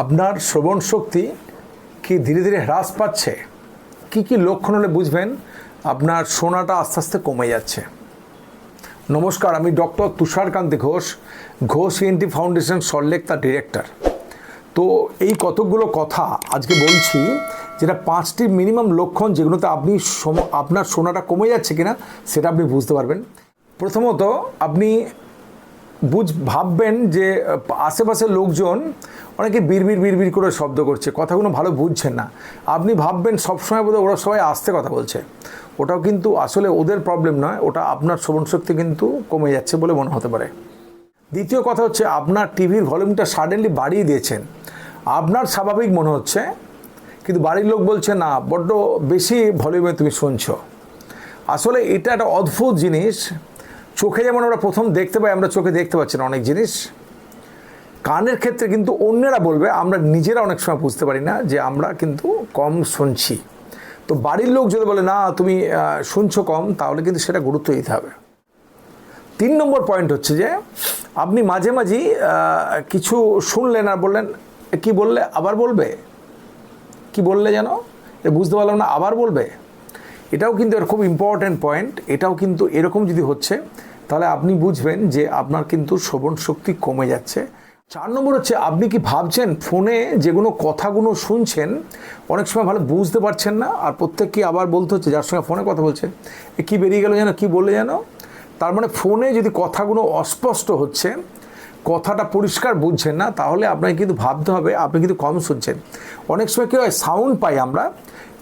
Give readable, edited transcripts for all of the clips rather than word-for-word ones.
আপনার শ্রবণ শক্তি কি ধীরে ধীরে হ্রাস পাচ্ছে? কি লক্ষণ হলে বুঝবেন আপনার শোনাটা আস্তে আস্তে কমে যাচ্ছে? নমস্কার, আমি doctor Tusharkanti Ghosh, Ghosh ENT foundation Salt Lake, তার ডিরেক্টর। তো এই কতকগুলো কথা আজকে বলছি, যেটা 5টি মিনিমাম লক্ষণ, যেগুলোতে আপনি আপনার শোনাটা কমে যাচ্ছে কিনা সেটা আপনি বুঝতে পারবেন। প্রথমত, আপনি ভাববেন যে আশেপাশের লোকজন অনেকে বিড়বিড় করে শব্দ করছে, কথাগুলো ভালো বুঝছেন না। আপনি ভাববেন সবসময় বোধহয় ওরা সবাই আস্তে কথা বলছে। ওটাও কিন্তু আসলে ওদের প্রবলেম নয়, ওটা আপনার শ্রবণশক্তি কিন্তু কমে যাচ্ছে বলে মনে হতে পারে। দ্বিতীয় কথা হচ্ছে, আপনার টিভির ভলিউমটা সাডেনলি বাড়িয়ে দিয়েছেন। আপনার স্বাভাবিক মনে হচ্ছে, কিন্তু বাড়ির লোক বলছে না, বড্ড বেশি ভলিউমে তুমি শুনছো। আসলে এটা একটা অদ্ভুত জিনিস। চোখে যেমন আমরা প্রথম দেখতে পাই, আমরা চোখে দেখতে পাচ্ছি না অনেক জিনিস। কানের ক্ষেত্রে কিন্তু অন্যরা বলবে, আমরা নিজেরা অনেক সময় বুঝতে পারি না যে আমরা কিন্তু কম শুনছি। তো বাড়ির লোক যদি বলে না তুমি শুনছো কম, তাহলে কিন্তু সেটা গুরুত্ব দিতে হবে। 3 নম্বর পয়েন্ট হচ্ছে যে আপনি মাঝে মাঝেই কিছু শুনলেন আর বললেন, কি বললে, আবার বলবে, কি বললে যেন বুঝতে পারলাম না, আবার বলবে। এটাও কিন্তু এর খুব ইম্পর্ট্যান্ট পয়েন্ট। এটাও কিন্তু এরকম যদি হচ্ছে, তাহলে আপনি বুঝবেন যে আপনার কিন্তু শ্রবণ শক্তি কমে যাচ্ছে। 4 নম্বর হচ্ছে, আপনি কি ভাবছেন ফোনে যেগুলো কথাগুলো শুনছেন অনেক সময় ভালো বুঝতে পারছেন না, আর প্রত্যেককে আবার বলতে হচ্ছে যার সঙ্গে ফোনে কথা বলছেন, কি বেরিয়ে গেল যেন, কি বললে যেন। তার মানে ফোনে যদি কথাগুলো অস্পষ্ট হচ্ছে, কথাটা পরিষ্কার বুঝছেন না, তাহলে আপনাকে কিন্তু ভাবতে হবে আপনি কিন্তু কম শুনছেন। অনেক সময় কী হয়, সাউন্ড পাই আমরা,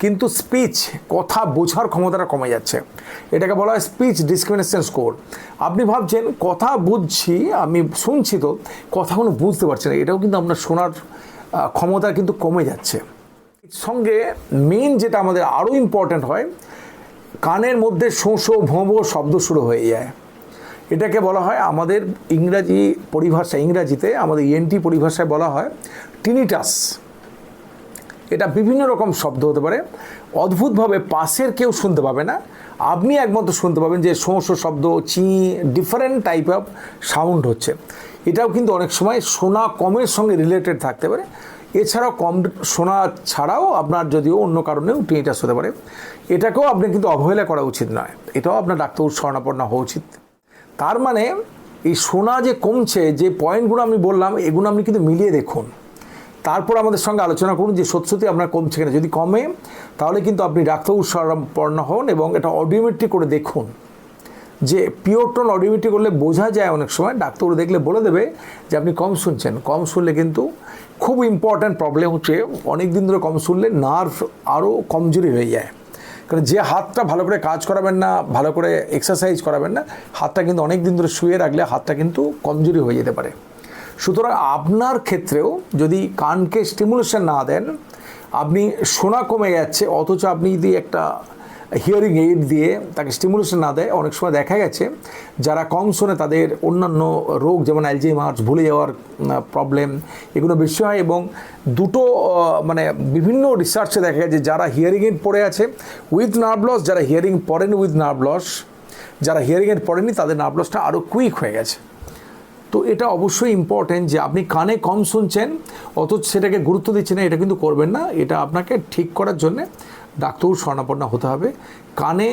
কিন্তু স্পিচ, কথা বোঝার ক্ষমতাটা কমে যাচ্ছে। এটাকে বলা হয় স্পিচ ডিসক্রিমিনেশন স্কোর। আপনি ভাবছেন কথা বুঝছি, আমি শুনছি, তো কথাগুলো বুঝতে পারছি না, এটাও কিন্তু আপনার শোনার ক্ষমতা কিন্তু কমে যাচ্ছে। সঙ্গে মেন যেটা আমাদের আরও ইম্পর্ট্যান্ট হয়, কানের মধ্যে শোঁ শোঁ ভোঁ ভোঁ শব্দ শুরু হয়ে যায়। এটাকে বলা হয় আমাদের ইংরাজি পরিভাষায়, ইংরাজিতে আমাদের ইএনটি পরিভাষায় বলা হয় টিনিটাস। এটা বিভিন্ন রকম শব্দ হতে পারে। অদ্ভুতভাবে পাশের কেউ শুনতে পাবে না, আপনি একমাত্র শুনতে পাবেন যে শোঁ শোঁ শব্দ, ডিফারেন্ট টাইপ অফ সাউন্ড হচ্ছে। এটাও কিন্তু অনেক সময় শোনা কমের সঙ্গে রিলেটেড থাকতে পারে। এছাড়াও কম শোনা ছাড়াও আপনার যদিও অন্য কারণেও টিনিটাস হতে পারে। এটাকেও আপনি কিন্তু অবহেলা করা উচিত নয়, এটাও আপনার ডাক্তারবাবুর শরণাপন্ন হওয়া উচিত। তার মানে এই শোনা যে কমছে, যে পয়েন্টগুলো আমি বললাম, এগুলো আপনি কিন্তু মিলিয়ে দেখুন, তারপর আমাদের সঙ্গে আলোচনা করুন যে সত্যি আপনার কমছে কিনা। যদি কমে, তাহলে কিন্তু আপনি ডাক্তারবাবুর শরণাপন্ন হন এবং এটা অডিওমেট্রি করে দেখুন। যে পিওর টোন অডিওমেট্রি করলে বোঝা যায়, অনেক সময় ডাক্তারবাবু দেখলে বলে দেবে যে আপনি কম শুনছেন। কম শুনলে কিন্তু খুব ইম্পর্ট্যান্ট প্রবলেম হচ্ছে, অনেক দিন ধরে কম শুনলে নার্ভ আরও কমজোরি হয়ে যায়। কারণ যে হাতটা ভালো করে কাজ করাবেন না, ভালো করে এক্সারসাইজ করাবেন না, হাতটা কিন্তু অনেক দিন ধরে শুয়ে রাখলে হাতটা কিন্তু কমজোরি হয়ে যেতে পারে। সুতরাং আপনার ক্ষেত্রেও যদি কানকে স্টিমুলেশন না দেন, আপনি শোনা কমে যাচ্ছে, অথচ আপনি যদি একটা হিয়ারিং এইড দিয়ে তাকে স্টিমুলেশন না দেয়, অনেক সময় দেখা গেছে যারা কম শোনে তাদের অন্যান্য রোগ, যেমন অ্যালজাইমার্স, ভুলে যাওয়ার প্রবলেম, এগুলো বেশি হয়। এবং দুটো বিভিন্ন রিসার্চে দেখা গেছে, যারা হিয়ারিং এইড পড়ে আছে উইথ নার্ভ লস, যারা হিয়ারিং পড়েনি উইথ নার্ভ লস, যারা হিয়ারিং এইড পড়েনি তাদের নার্ভ লসটা আরও কুইক হয়ে গেছে। তো এটা অবশ্যই ইম্পর্টেন্ট যে আপনি কানে কম শুনছেন অথচ সেটাকে গুরুত্ব দিচ্ছেন না, এটা কিন্তু করবেন না। এটা আপনাকে ঠিক করার জন্যে ডাক্তারবাবুর শরণাপন্ন হতে হবে। কানে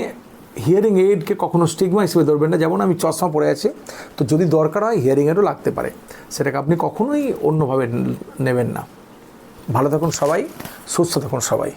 হিয়ারিং এইডকে কখনো স্টিগমা হিসেবে ধরবেন না। যেমন আমি চশমা পরে আছি, তো যদি দরকার হয় হিয়ারিং এইডও লাগতে পারে, সেটাকে আপনি কখনোই অন্যভাবে নেবেন না। ভালো থাকুন সবাই, সুস্থ থাকুন সবাই।